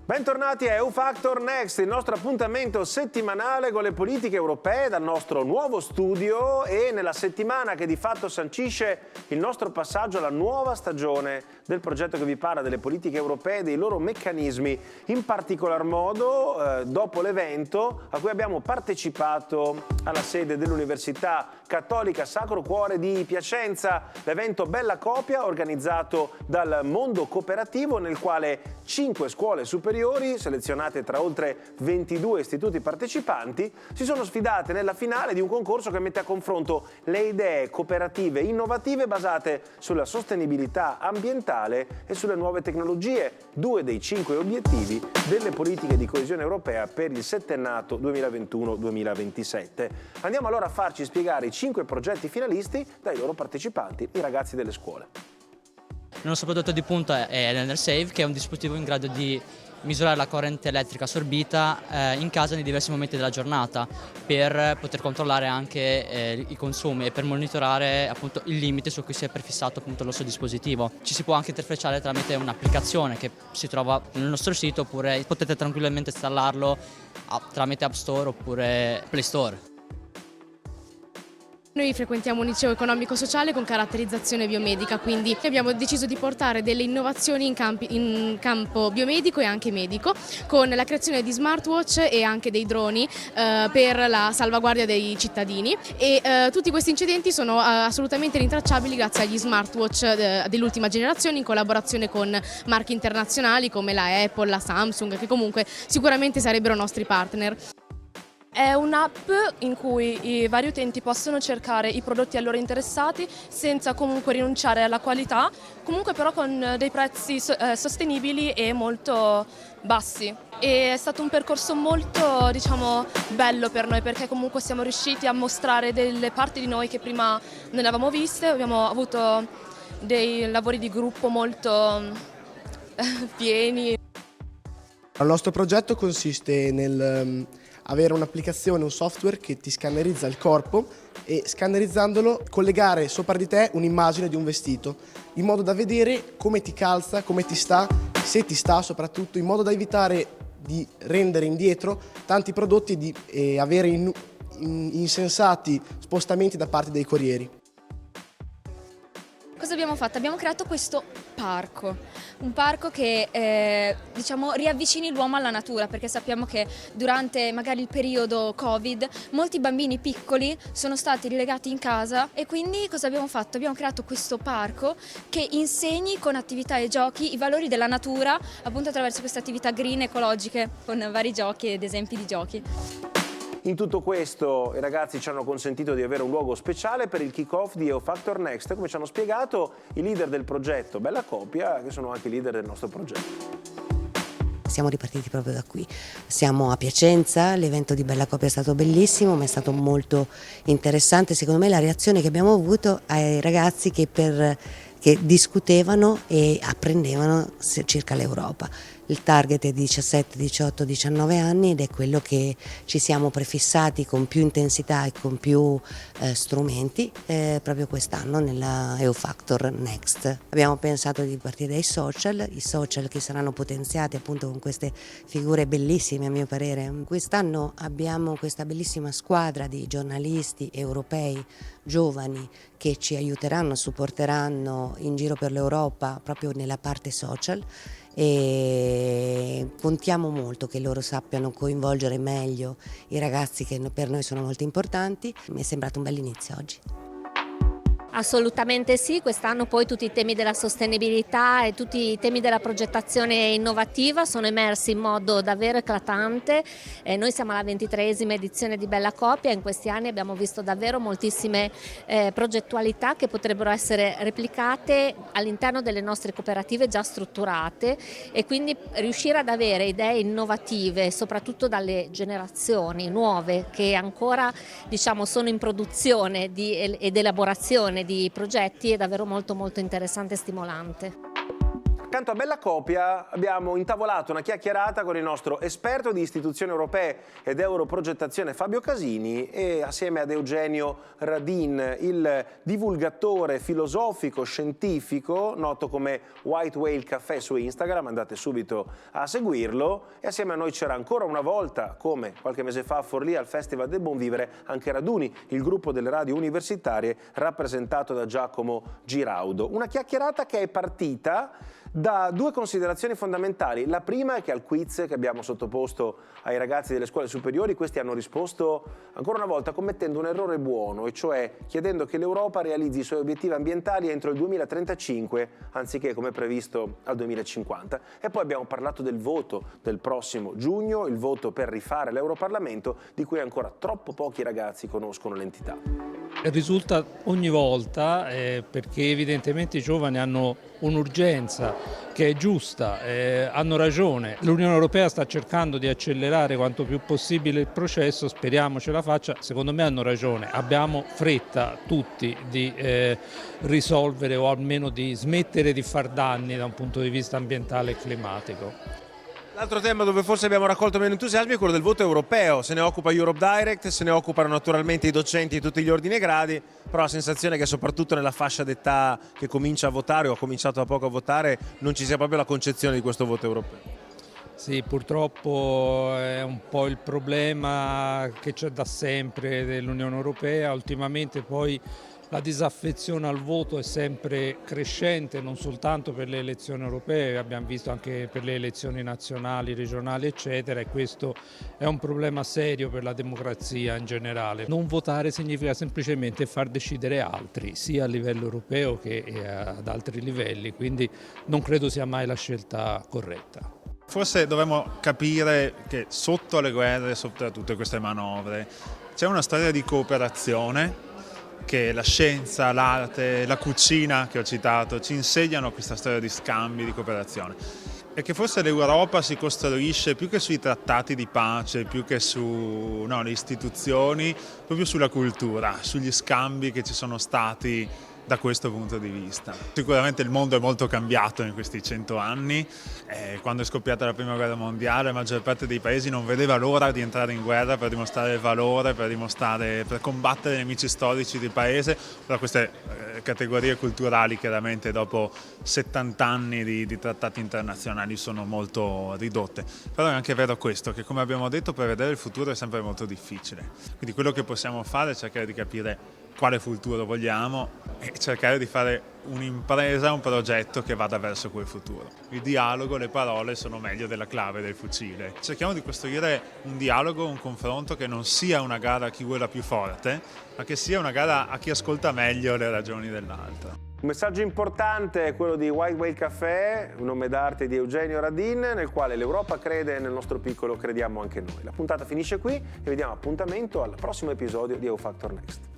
Bentornati a EU Factor Next, il nostro appuntamento settimanale con le politiche europee dal nostro nuovo studio e nella settimana che di fatto sancisce il nostro passaggio alla nuova stagione del progetto che vi parla delle politiche europee e dei loro meccanismi, in particolar modo dopo l'evento a cui abbiamo partecipato alla sede dell'Università Cattolica Sacro Cuore di Piacenza, l'evento Bella Copia organizzato dal mondo cooperativo nel quale 5 scuole superiori selezionate tra oltre 22 istituti partecipanti si sono sfidate nella finale di un concorso che mette a confronto le idee cooperative innovative basate sulla sostenibilità ambientale e sulle nuove tecnologie, 2 dei 5 obiettivi delle politiche di coesione europea per il settennato 2021-2027. Andiamo allora a farci spiegare i 5 progetti finalisti dai loro partecipanti, i ragazzi delle scuole. Il nostro prodotto di punta è l'EnerSave, che è un dispositivo in grado di misurare la corrente elettrica assorbita in casa nei diversi momenti della giornata per poter controllare anche i consumi e per monitorare appunto il limite su cui si è prefissato appunto il nostro dispositivo. Ci si può anche interfacciare tramite un'applicazione che si trova nel nostro sito, oppure potete tranquillamente installarlo tramite App Store oppure Play Store. Noi frequentiamo un liceo economico-sociale con caratterizzazione biomedica, quindi abbiamo deciso di portare delle innovazioni in campo biomedico e anche medico, con la creazione di smartwatch e anche dei droni per la salvaguardia dei cittadini, e tutti questi incidenti sono assolutamente rintracciabili grazie agli smartwatch dell'ultima generazione, in collaborazione con marchi internazionali come la Apple, la Samsung, che comunque sicuramente sarebbero nostri partner. È un'app in cui i vari utenti possono cercare i prodotti a loro interessati senza comunque rinunciare alla qualità, comunque però con dei prezzi sostenibili e molto bassi. E è stato un percorso molto, bello per noi, perché comunque siamo riusciti a mostrare delle parti di noi che prima non avevamo viste. Abbiamo avuto dei lavori di gruppo molto pieni. Il nostro progetto consiste nel avere un'applicazione, un software che ti scannerizza il corpo e, scannerizzandolo, collegare sopra di te un'immagine di un vestito, in modo da vedere come ti calza, come ti sta, se ti sta soprattutto, in modo da evitare di rendere indietro tanti prodotti e avere insensati spostamenti da parte dei corrieri. Cosa abbiamo fatto? Abbiamo creato questo parco, un parco che riavvicini l'uomo alla natura, perché sappiamo che durante magari il periodo Covid molti bambini piccoli sono stati rilegati in casa, e quindi cosa abbiamo fatto? Abbiamo creato questo parco che insegni con attività e giochi i valori della natura, appunto attraverso queste attività green ecologiche, con vari giochi ed esempi di giochi. In tutto questo i ragazzi ci hanno consentito di avere un luogo speciale per il kick-off di EU Factor Next, come ci hanno spiegato i leader del progetto Bella Copia, che sono anche i leader del nostro progetto. Siamo ripartiti proprio da qui. Siamo a Piacenza, l'evento di Bella Copia è stato bellissimo, ma è stato molto interessante secondo me la reazione che abbiamo avuto ai ragazzi che discutevano e apprendevano circa l'Europa. Il target è 17, 18, 19 anni ed è quello che ci siamo prefissati con più intensità e con più strumenti proprio quest'anno nella EU Factor Next. Abbiamo pensato di partire dai social, i social che saranno potenziati appunto con queste figure bellissime a mio parere. Quest'anno abbiamo questa bellissima squadra di giornalisti europei giovani che ci aiuteranno, supporteranno in giro per l'Europa proprio nella parte social, e contiamo molto che loro sappiano coinvolgere meglio i ragazzi che per noi sono molto importanti. Mi è sembrato un bel inizio oggi. Assolutamente sì, quest'anno poi tutti i temi della sostenibilità e tutti i temi della progettazione innovativa sono emersi in modo davvero eclatante. Noi siamo alla 23esima edizione di Bella Copia e in questi anni abbiamo visto davvero moltissime progettualità che potrebbero essere replicate all'interno delle nostre cooperative già strutturate, e quindi riuscire ad avere idee innovative soprattutto dalle generazioni nuove che ancora sono in produzione ed elaborazione di progetti è davvero molto interessante e stimolante. Accanto a Bella Copia abbiamo intavolato una chiacchierata con il nostro esperto di istituzioni europee ed europrogettazione Fabio Casini e assieme ad Eugenio Radin, il divulgatore filosofico scientifico noto come White Whale Café su Instagram, andate subito a seguirlo, e assieme a noi c'era ancora una volta, come qualche mese fa a Forlì al Festival del Buon Vivere, anche Raduni, il gruppo delle radio universitarie rappresentato da Giacomo Giraudo. Una chiacchierata che è partita da due considerazioni fondamentali. La prima è che al quiz che abbiamo sottoposto ai ragazzi delle scuole superiori, questi hanno risposto ancora una volta commettendo un errore buono, e cioè chiedendo che l'Europa realizzi i suoi obiettivi ambientali entro il 2035 anziché come previsto al 2050. E poi abbiamo parlato del voto del prossimo giugno, il voto per rifare l'Europarlamento, di cui ancora troppo pochi ragazzi conoscono l'entità. Risulta ogni volta perché evidentemente i giovani hanno un'urgenza che è giusta, hanno ragione. L'Unione Europea sta cercando di accelerare quanto più possibile il processo, speriamo ce la faccia. Secondo me hanno ragione, abbiamo fretta tutti di risolvere o almeno di smettere di far danni da un punto di vista ambientale e climatico. L'altro tema dove forse abbiamo raccolto meno entusiasmi è quello del voto europeo. Se ne occupa Europe Direct, se ne occupano naturalmente i docenti di tutti gli ordini e gradi, però la sensazione è che soprattutto nella fascia d'età che comincia a votare o ha cominciato da poco a votare non ci sia proprio la concezione di questo voto europeo. Sì, purtroppo è un po' il problema che c'è da sempre dell'Unione Europea. Ultimamente poi la disaffezione al voto è sempre crescente, non soltanto per le elezioni europee, abbiamo visto anche per le elezioni nazionali, regionali, eccetera, e questo è un problema serio per la democrazia in generale. Non votare significa semplicemente far decidere altri, sia a livello europeo che ad altri livelli, quindi non credo sia mai la scelta corretta. Forse dovremmo capire che sotto le guerre, sotto a tutte queste manovre, c'è una storia di cooperazione che la scienza, l'arte, la cucina che ho citato ci insegnano questa storia di scambi, di cooperazione. E che forse l'Europa si costruisce più che sui trattati di pace, più che le istituzioni, proprio sulla cultura, sugli scambi che ci sono stati da questo punto di vista. Sicuramente il mondo è molto cambiato in questi 100 anni, quando è scoppiata la prima guerra mondiale la maggior parte dei paesi non vedeva l'ora di entrare in guerra per dimostrare il valore, per combattere i nemici storici del paese. Però queste categorie culturali chiaramente dopo 70 anni di trattati internazionali sono molto ridotte. Però è anche vero questo, che come abbiamo detto prevedere il futuro è sempre molto difficile. Quindi quello che possiamo fare è cercare di capire quale futuro vogliamo e cercare di fare un'impresa, un progetto che vada verso quel futuro. Il dialogo, le parole sono meglio della clave del fucile. Cerchiamo di costruire un dialogo, un confronto che non sia una gara a chi vuole la più forte, ma che sia una gara a chi ascolta meglio le ragioni dell'altro. Un messaggio importante è quello di White Whale Café, un nome d'arte di Eugenio Radin, nel quale l'Europa crede e nel nostro piccolo crediamo anche noi. La puntata finisce qui e vi diamo appuntamento al prossimo episodio di EU Factor Next.